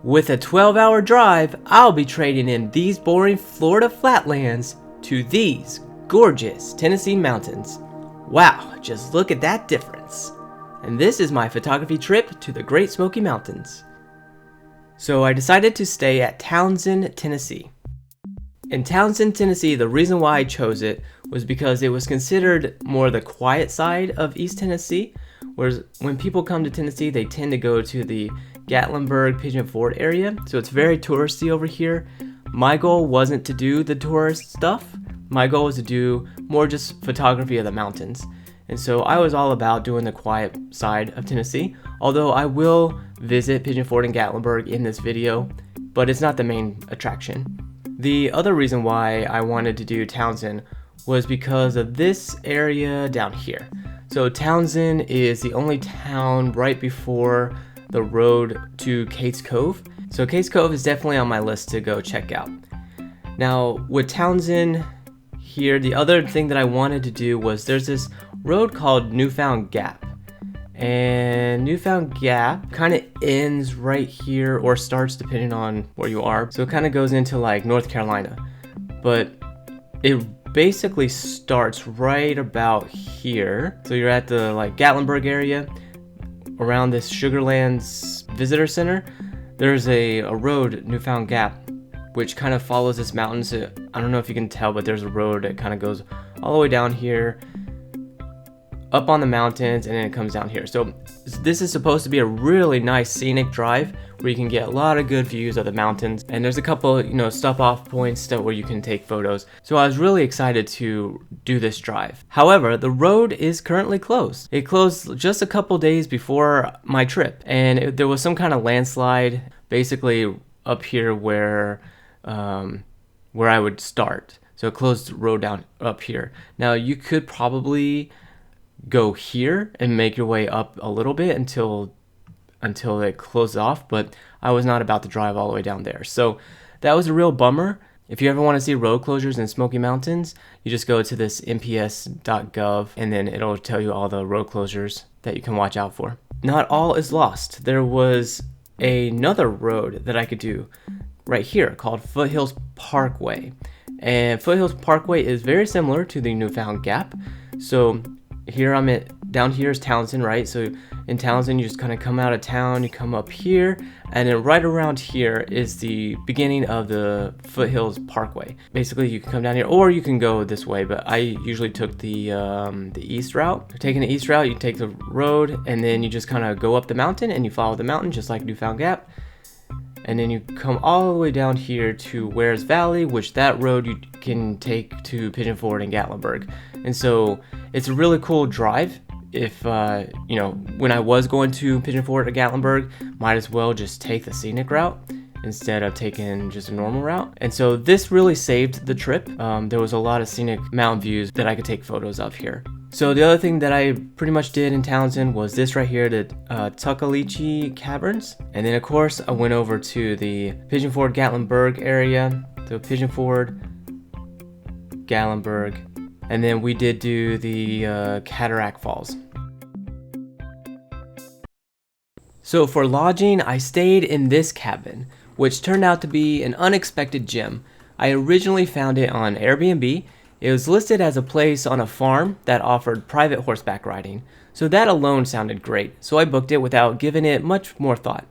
With a 12-hour drive, I'll be trading in these boring Florida flatlands to these gorgeous Tennessee mountains. Wow, just look at that difference. And this is my photography trip to the Great Smoky Mountains. So I decided to stay at Townsend, Tennessee. In Townsend, Tennessee, the reason why I chose it was because it was considered more the quiet side of East Tennessee, whereas when people come to Tennessee, they tend to go to the Gatlinburg Pigeon Forge area, so it's very touristy over here. My goal wasn't to do the tourist stuff. My goal was to do more just photography of the mountains. And so I was all about doing the quiet side of Tennessee, although I will visit Pigeon Forge and Gatlinburg in this video, but it's not the main attraction. The other reason why I wanted to do Townsend was because of this area down here. So Townsend is the only town right before the road to Cades Cove. So Cades Cove is definitely on my list to go check out. Now with Townsend here, the other thing that I wanted to do was there's this road called Newfound Gap. And Newfound Gap kind of ends right here or starts depending on where you are. So it kind of goes into like North Carolina. But it basically starts right about here. So you're at the like Gatlinburg area around this Sugarlands Visitor Center. There's a road, Newfound Gap, which kind of follows this mountain. So I don't know if you can tell, but there's a road that kind of goes all the way down here, up on the mountains, and then it comes down here. So this is supposed to be a really nice scenic drive where you can get a lot of good views of the mountains, and there's a couple stop off points where you can take photos. So I was really excited to do this drive. However, the road is currently closed. It closed just a couple days before my trip, and there was some kind of landslide basically up here where I would start. So it closed the road down up here. Now you could probably go here and make your way up a little bit until it closes off, but I was not about to drive all the way down there. So that was a real bummer. If you ever want to see road closures in Smoky Mountains, you just go to this nps.gov and then it'll tell you all the road closures that you can watch out for. Not all is lost. There was another road that I could do right here called Foothills Parkway. And Foothills Parkway is very similar to the Newfound Gap. So here down here is Townsend, right? So in Townsend, you just kind of come out of town, you come up here, and then right around here is the beginning of the Foothills Parkway. Basically, you can come down here, or you can go this way, but I usually took the east route. Taking the east route, you take the road, and then you just kind of go up the mountain, and you follow the mountain, just like Newfound Gap. And then you come all the way down here to Ware's Valley, which that road you can take to Pigeon Forge and Gatlinburg. And so it's a really cool drive. If, when I was going to Pigeon Forge or Gatlinburg, might as well just take the scenic route instead of taking just a normal route. And so this really saved the trip. There was a lot of scenic mountain views that I could take photos of here. So the other thing that I pretty much did in Townsend was this right here, the Tuckaleechee Caverns. And then of course I went over to the Pigeon Forge Gatlinburg area. So Pigeon Forge, Gatlinburg, and then we did do the Cataract Falls. So for lodging, I stayed in this cabin, which turned out to be an unexpected gem. I originally found it on Airbnb. It was listed as a place on a farm that offered private horseback riding, so that alone sounded great, so I booked it without giving it much more thought.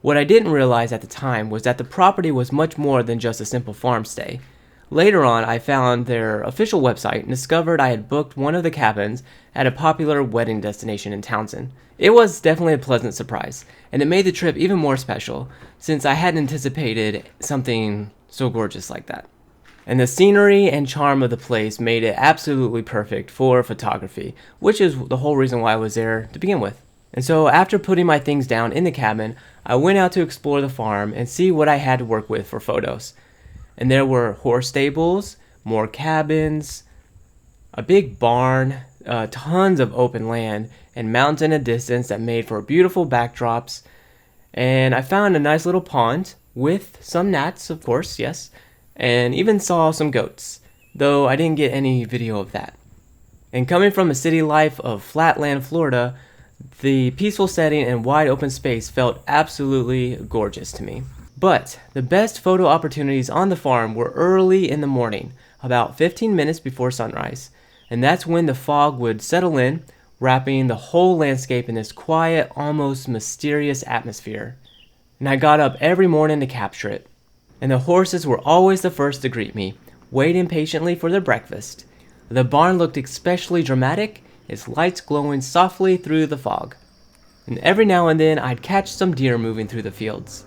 What I didn't realize at the time was that the property was much more than just a simple farm stay. Later on, I found their official website and discovered I had booked one of the cabins at a popular wedding destination in Townsend. It was definitely a pleasant surprise, and it made the trip even more special since I hadn't anticipated something so gorgeous like that. And the scenery and charm of the place made it absolutely perfect for photography, which is the whole reason why I was there to begin with. And so after putting my things down in the cabin, I went out to explore the farm and see what I had to work with for photos. And there were horse stables, more cabins, a big barn, tons of open land, and mountains in a distance that made for beautiful backdrops. And I found a nice little pond with some gnats, of course, yes, and even saw some goats, though I didn't get any video of that. And coming from a city life of flatland Florida, The peaceful setting and wide open space felt absolutely gorgeous to me. But the best photo opportunities on the farm were early in the morning, about 15 minutes before sunrise, and that's when the fog would settle in, wrapping the whole landscape in this quiet, almost mysterious atmosphere. And I got up every morning to capture it. And the horses were always the first to greet me, waiting patiently for their breakfast. The barn looked especially dramatic, its lights glowing softly through the fog. And every now and then I'd catch some deer moving through the fields.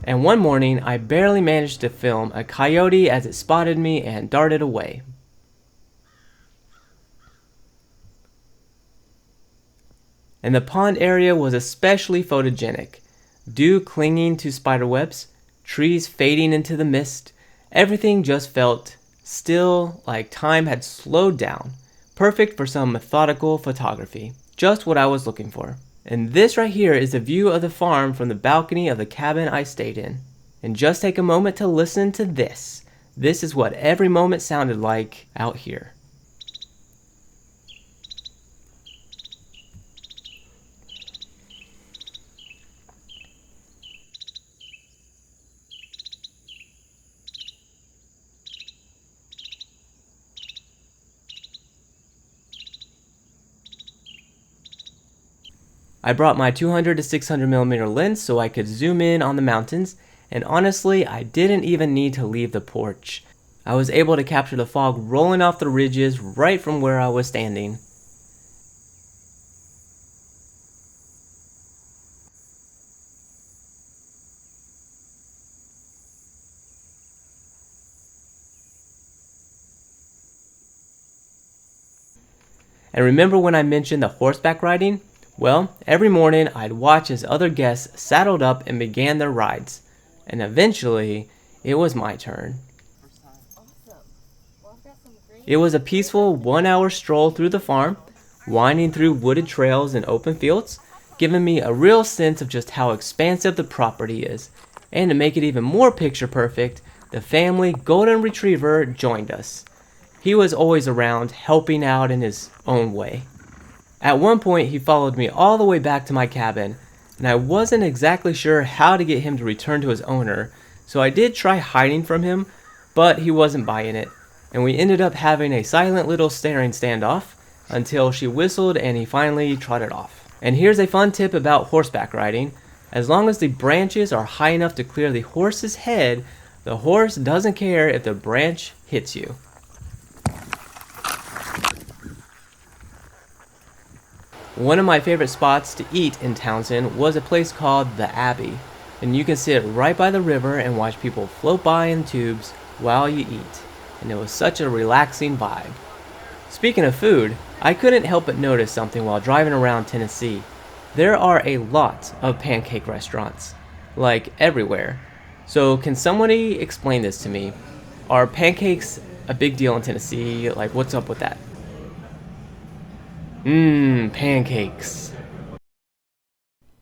And one morning I barely managed to film a coyote as it spotted me and darted away. And the pond area was especially photogenic. Dew clinging to spiderwebs, trees fading into the mist, everything just felt still, like time had slowed down. Perfect for some methodical photography. Just what I was looking for. And this right here is the view of the farm from the balcony of the cabin I stayed in. And just take a moment to listen to this. This is what every moment sounded like out here. I brought my 200 to 600 millimeter lens so I could zoom in on the mountains, and honestly, I didn't even need to leave the porch. I was able to capture the fog rolling off the ridges right from where I was standing. And remember when I mentioned the horseback riding? Well, every morning I'd watch as other guests saddled up and began their rides. And eventually, it was my turn. It was a peaceful 1-hour stroll through the farm, winding through wooded trails and open fields, giving me a real sense of just how expansive the property is. And to make it even more picture perfect, the family golden retriever joined us. He was always around, helping out in his own way. At one point, he followed me all the way back to my cabin, and I wasn't exactly sure how to get him to return to his owner, so I did try hiding from him, but he wasn't buying it, and we ended up having a silent little staring standoff until she whistled and he finally trotted off. And here's a fun tip about horseback riding. As long as the branches are high enough to clear the horse's head, the horse doesn't care if the branch hits you. One of my favorite spots to eat in Townsend was a place called the Abbey, and you can sit right by the river and watch people float by in tubes while you eat, and it was such a relaxing vibe. Speaking of food, I couldn't help but notice something while driving around Tennessee. There are a lot of pancake restaurants, like everywhere. So can somebody explain this to me? Are pancakes a big deal in Tennessee? Like, what's up with that? Pancakes.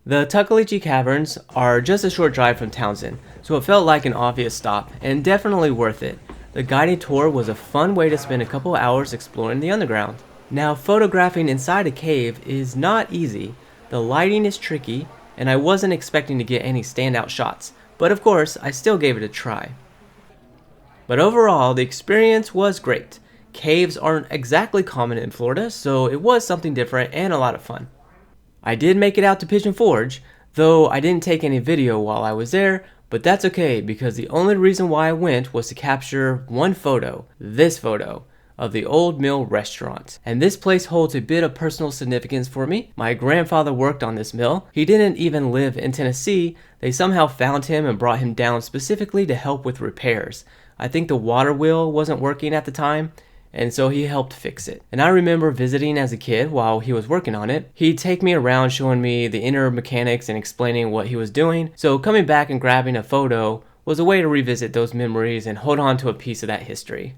The Tuckaleechee Caverns are just a short drive from Townsend, so it felt like an obvious stop, and definitely worth it. The guided tour was a fun way to spend a couple hours exploring the underground. Now, photographing inside a cave is not easy. The lighting is tricky, and I wasn't expecting to get any standout shots, but of course, I still gave it a try. But overall, the experience was great. Caves aren't exactly common in Florida, so it was something different and a lot of fun. I did make it out to Pigeon Forge, though I didn't take any video while I was there, but that's okay because the only reason why I went was to capture one photo, this photo, of the Old Mill restaurant. And this place holds a bit of personal significance for me. My grandfather worked on this mill. He didn't even live in Tennessee. They somehow found him and brought him down specifically to help with repairs. I think the water wheel wasn't working at the time, and so he helped fix it. And I remember visiting as a kid while he was working on it. He'd take me around showing me the inner mechanics and explaining what he was doing, so coming back and grabbing a photo was a way to revisit those memories and hold on to a piece of that history.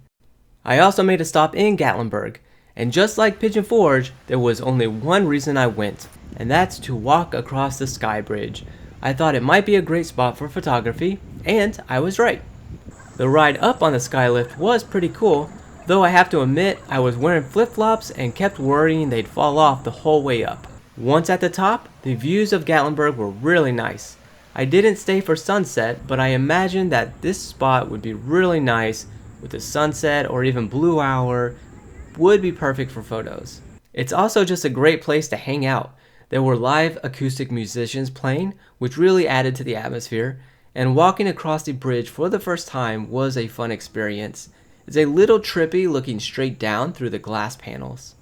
I also made a stop in Gatlinburg, and just like Pigeon Forge, there was only one reason I went, and that's to walk across the SkyBridge. I thought it might be a great spot for photography, and I was right. The ride up on the skylift was pretty cool, though I have to admit I was wearing flip-flops and kept worrying they'd fall off the whole way up. Once at the top, the views of Gatlinburg were really nice. I didn't stay for sunset, but I imagined that this spot would be really nice with the sunset, or even blue hour would be perfect for photos. It's also just a great place to hang out. There were live acoustic musicians playing, which really added to the atmosphere, and walking across the bridge for the first time was a fun experience. It's a little trippy looking straight down through the glass panels.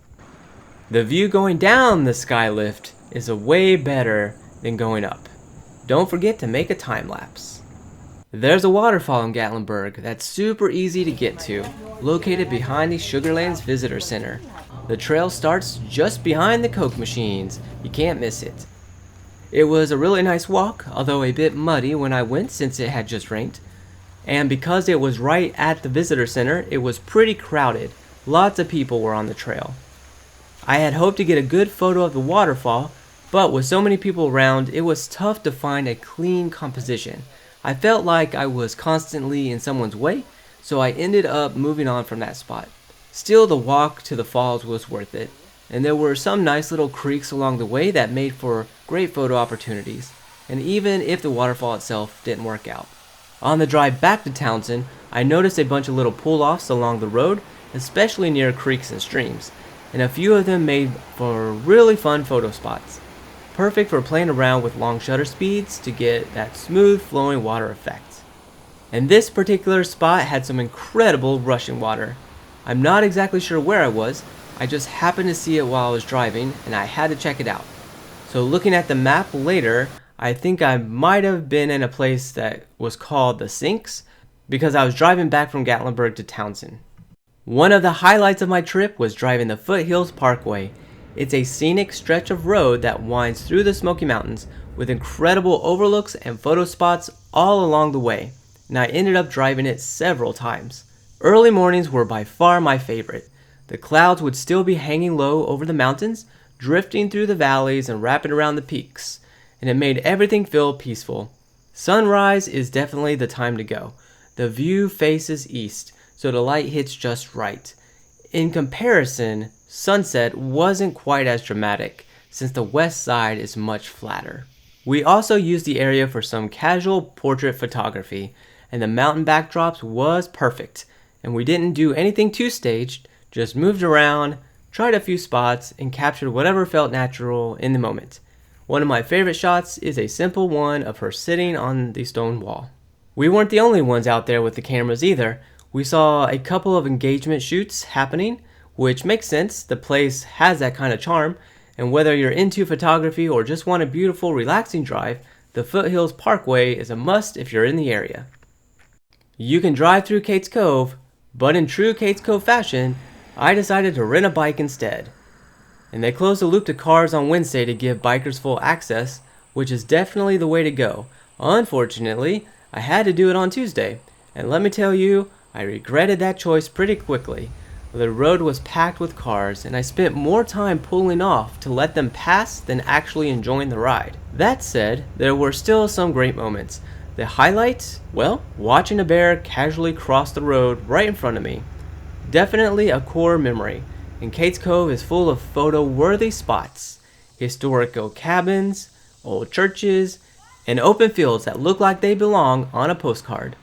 The view going down the sky lift is way better than going up. Don't forget to make a time lapse. There's a waterfall in Gatlinburg that's super easy to get to, located behind the Sugarlands Visitor Center. The trail starts just behind the Coke machines. You can't miss it. It was a really nice walk, although a bit muddy when I went since it had just rained. And because it was right at the visitor center, it was pretty crowded. Lots of people were on the trail. I had hoped to get a good photo of the waterfall, but with so many people around, it was tough to find a clean composition. I felt like I was constantly in someone's way, so I ended up moving on from that spot. Still, the walk to the falls was worth it, and there were some nice little creeks along the way that made for great photo opportunities, and even if the waterfall itself didn't work out. On the drive back to Townsend, I noticed a bunch of little pull-offs along the road, especially near creeks and streams, and a few of them made for really fun photo spots. Perfect for playing around with long shutter speeds to get that smooth flowing water effect. And this particular spot had some incredible rushing water. I'm not exactly sure where I was, I just happened to see it while I was driving and I had to check it out. So looking at the map later, I think I might have been in a place that was called the Sinks because I was driving back from Gatlinburg to Townsend. One of the highlights of my trip was driving the Foothills Parkway. It's a scenic stretch of road that winds through the Smoky Mountains with incredible overlooks and photo spots all along the way, and I ended up driving it several times. Early mornings were by far my favorite. The clouds would still be hanging low over the mountains, drifting through the valleys and wrapping around the peaks, and it made everything feel peaceful. Sunrise is definitely the time to go. The view faces east, so the light hits just right. In comparison, sunset wasn't quite as dramatic, since the west side is much flatter. We also used the area for some casual portrait photography, and the mountain backdrops was perfect, and we didn't do anything too staged, just moved around, tried a few spots, and captured whatever felt natural in the moment. One of my favorite shots is a simple one of her sitting on the stone wall. We weren't the only ones out there with the cameras either. We saw a couple of engagement shoots happening, which makes sense, the place has that kind of charm, and whether you're into photography or just want a beautiful, relaxing drive, the Foothills Parkway is a must if you're in the area. You can drive through Cades Cove, but in true Cades Cove fashion, I decided to rent a bike instead. And they closed the loop to cars on Wednesday to give bikers full access, which is definitely the way to go. Unfortunately, I had to do it on Tuesday, and let me tell you, I regretted that choice pretty quickly. The road was packed with cars, and I spent more time pulling off to let them pass than actually enjoying the ride. That said, there were still some great moments. The highlight? Well, watching a bear casually cross the road right in front of me. Definitely a core memory, and Cades Cove is full of photo-worthy spots. Historical cabins, old churches, and open fields that look like they belong on a postcard.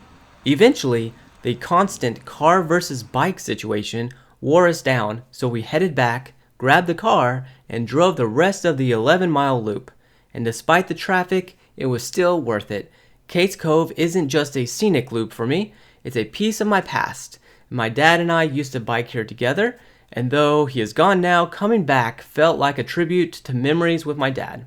Eventually, the constant car versus bike situation wore us down, so we headed back, grabbed the car, and drove the rest of the 11-mile loop. And despite the traffic, it was still worth it. Cades Cove isn't just a scenic loop for me, it's a piece of my past. My dad and I used to bike here together, and though he is gone now, coming back felt like a tribute to memories with my dad.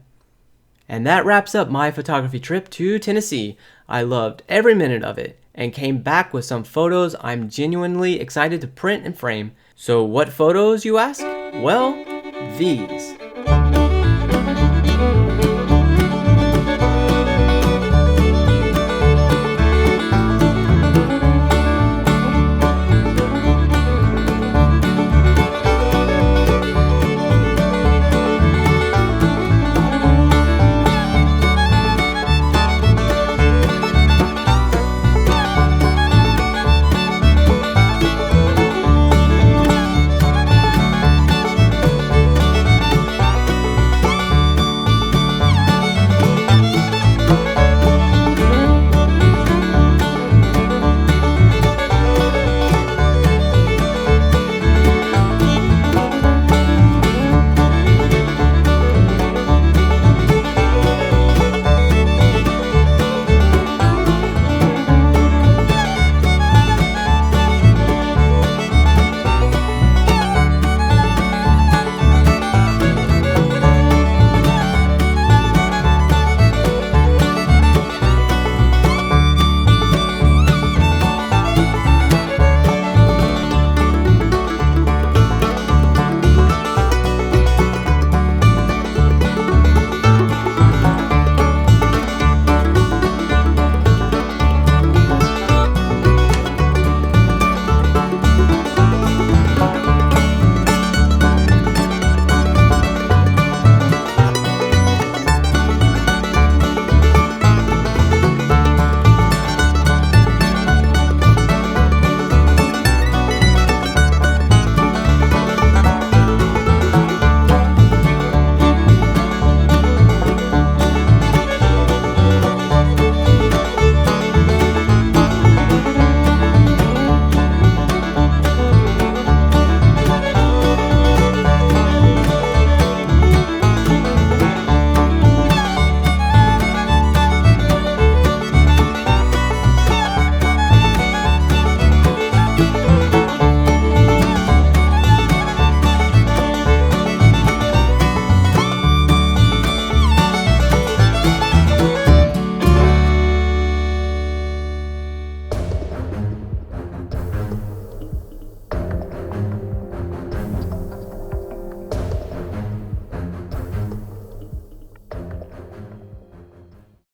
And that wraps up my photography trip to Tennessee. I loved every minute of it, and came back with some photos I'm genuinely excited to print and frame. So what photos, you ask? Well, these.